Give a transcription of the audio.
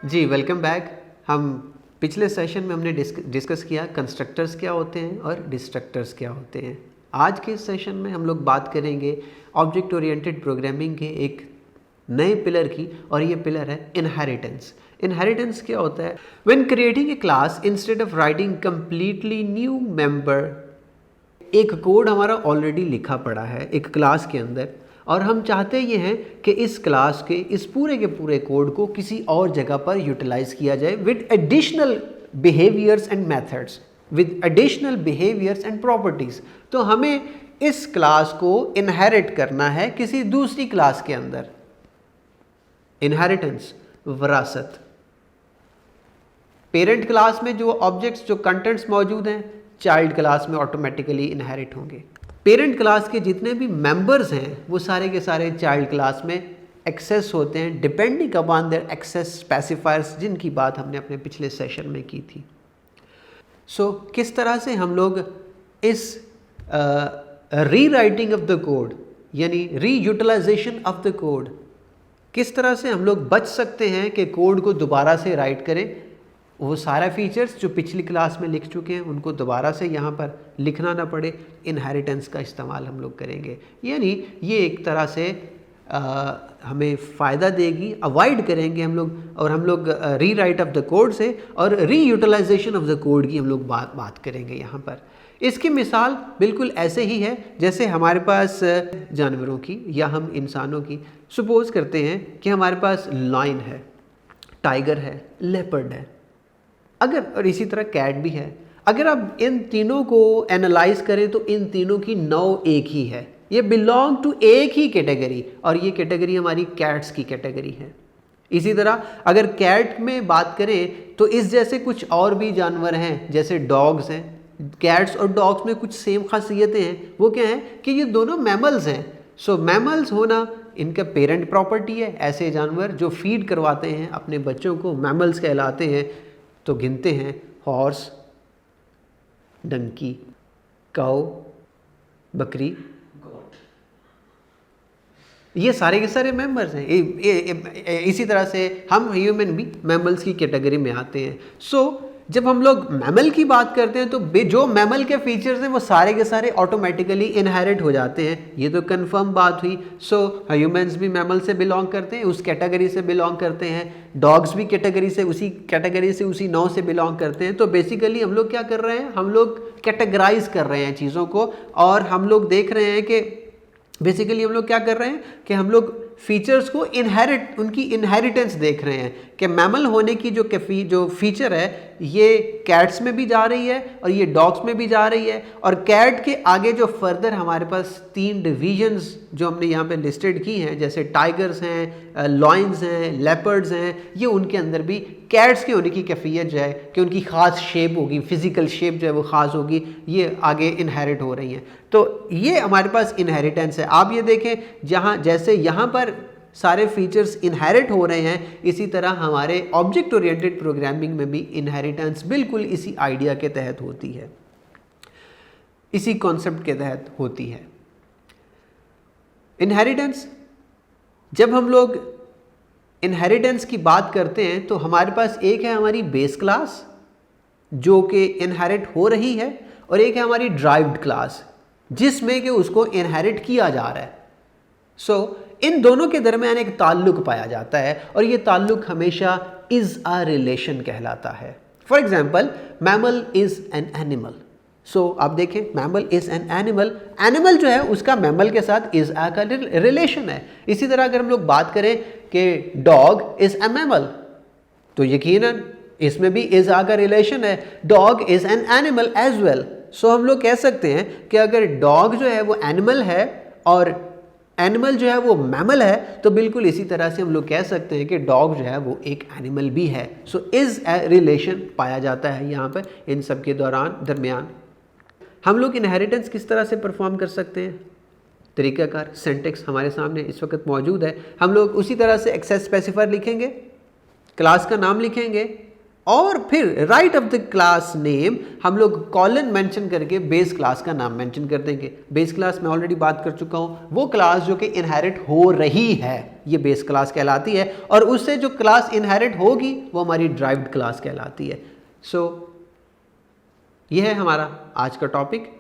जी welcome back. हम पिछले session में हमने डिस्कस किया कंस्ट्रक्टर्स क्या होते हैं और डिस्ट्रक्टर्स क्या होते हैं। आज के सेशन में हम लोग बात करेंगे ऑब्जेक्ट ओरिएंटेड प्रोग्रामिंग के एक नए पिलर की, और ये पिलर है इनहेरिटेंस। इनहेरिटेंस क्या होता है? When creating a class instead of writing completely new member, एक कोड हमारा ऑलरेडी लिखा पड़ा है एक क्लास के अंदर, और हम चाहते ये हैं कि इस क्लास के इस पूरे के पूरे कोड को किसी और जगह पर यूटिलाइज किया जाए with additional behaviours and methods, with additional behaviours and properties. तो हमें इस क्लास को इनहेरिट करना है किसी दूसरी क्लास के अंदर। इनहेरिटेंस, विरासत। पेरेंट क्लास में जो ऑब्जेक्ट्स, जो कंटेंट्स मौजूद हैं, चाइल्ड क्लास में ऑटोमेटिकली इनहेरिट होंगे। पेरेंट क्लास के जितने भी मेंबर्स हैं वो सारे के सारे चाइल्ड क्लास में एक्सेस होते हैं depending upon their access specifiers, जिनकी बात हमने अपने पिछले सेशन में की थी। सो किस तरह से हम लोग इस री राइटिंग ऑफ द कोड यानी री यूटिलाइजेशन ऑफ द कोड, किस तरह से हम लोग बच सकते हैं कि कोड को दोबारा से राइट करें, वो सारा फीचर्स जो पिछली क्लास में लिख चुके हैं उनको दोबारा से यहाँ पर लिखना ना पड़े। इनहेरिटेंस का इस्तेमाल हम लोग करेंगे, यानी ये एक तरह से हमें फ़ायदा देगी, अवॉइड करेंगे हम लोग, और हम लोग री राइट ऑफ द कोड से और री यूटिलाइजेशन ऑफ द कोड की हम लोग बात करेंगे यहाँ पर। इसकी मिसाल बिल्कुल ऐसे ही है जैसे हमारे पास जानवरों की या हम इंसानों की। सपोज़ करते हैं कि हमारे पास लायन है, टाइगर है, लेपर्ड है, अगर, और इसी तरह कैट भी है। अगर आप इन तीनों को एनालाइज करें तो इन तीनों की नौ एक ही है, ये बिलोंग टू एक ही कैटेगरी, और ये कैटेगरी हमारी कैट्स की कैटेगरी है। इसी तरह अगर कैट में बात करें तो इस जैसे कुछ और भी जानवर हैं, जैसे डॉग्स हैं। कैट्स और डॉग्स में कुछ सेम खासियतें हैं। वो क्या है कि ये दोनों मैमल्स हैं। सो मैमल्स होना इनका पेरेंट प्रॉपर्टी है। ऐसे जानवर जो फीड करवाते हैं अपने बच्चों को मैमल्स कहलाते हैं। तो गिनते हैं हॉर्स, डंकी, काऊ, बकरी, ये सारे के सारे मेंबर्स हैं। इसी तरह से हम ह्यूमन भी मैमल्स की कैटेगरी में आते हैं। सो जब हम लोग मैमल की बात करते हैं तो जो मैमल के फीचर्स हैं वो सारे के सारे ऑटोमेटिकली इनहेरिट हो जाते हैं। ये तो कंफर्म बात हुई। सो ह्यूमंस भी मैमल से बिलोंग करते हैं, उस कैटेगरी से बिलोंग करते हैं। डॉग्स भी उसी कैटेगरी से उसी नौ से बिलोंग करते हैं। तो बेसिकली हम लोग क्या कर रहे हैं, हम लोग कैटेगराइज कर रहे हैं चीज़ों को, और हम लोग देख रहे हैं कि बेसिकली हम लोग क्या कर रहे हैं कि हम लोग फीचर्स को उनकी इनहेरिटेंस देख रहे हैं कि मैमल होने की जो फीचर है ये कैट्स में भी जा रही है और ये डॉग्स में भी जा रही है। और कैट के आगे जो फर्दर हमारे पास 3 डिवीजन्स जो हमने यहाँ पे लिस्टेड की हैं, जैसे टाइगर्स हैं, लॉयंस हैं, लेपर्ड्स हैं, ये उनके अंदर भी कैट्स के होने की कैफियत जो है कि उनकी ख़ास शेप होगी, फिजिकल शेप जो है वो ख़ास होगी, ये आगे इनहेरिट हो रही हैं। तो ये हमारे पास इनहेरिटेंस है। आप ये देखें, जैसे यहाँ पर सारे फीचर्स इनहेरिट हो रहे हैं, इसी तरह हमारे ऑब्जेक्ट ओरिएंटेड प्रोग्रामिंग में भी इनहेरिटेंस बिल्कुल इसी आइडिया के तहत होती है, इसी कॉन्सेप्ट के तहत होती है। इनहेरिटेंस, जब हम लोग इनहेरिटेंस की बात करते हैं तो हमारे पास एक है हमारी बेस क्लास जो कि इनहेरिट हो रही है, और एक है हमारी ड्राइव्ड क्लास जिसमें कि उसको इनहेरिट किया जा रहा है। सो इन दोनों के दरमियान एक ताल्लुक पाया जाता है, और ये ताल्लुक हमेशा इज़ अ रिलेशन कहलाता है। For example, mammal is an animal. So आप देखें, mammal is an animal, animal जो है उसका मैमल के साथ इज़ आ का रिलेशन है। इसी तरह अगर हम लोग बात करें कि डॉग इज़ ए मैमल, तो यकीनन इसमें भी इज़ आ का रिलेशन है। Dog is an animal as well. So हम लोग कह सकते हैं कि अगर डॉग जो है वो एनिमल है और एनिमल जो है वो मैमल है, तो बिल्कुल इसी तरह से हम लोग कह सकते हैं कि डॉग जो है वो एक एनिमल भी है। सो इज़ ए रिलेशन पाया जाता है यहाँ पर इन सब के दरमियान। हम लोग इनहेरिटेंस किस तरह से परफॉर्म कर सकते हैं? तरीक़ाकार, सिंटैक्स हमारे सामने इस वक्त मौजूद है। हम लोग उसी तरह से एक्सेस स्पेसिफायर लिखेंगे, क्लास का नाम लिखेंगे और फिर right of the class name हम लोग कॉलन मेंशन करके बेस क्लास का नाम मेंशन कर देंगे। बेस क्लास मैं ऑलरेडी बात कर चुका हूँ, वो क्लास जो कि इनहेरिट हो रही है ये बेस क्लास कहलाती है, और उससे जो क्लास इनहेरिट होगी वो हमारी ड्राइव्ड क्लास कहलाती है। सो यह है हमारा आज का टॉपिक।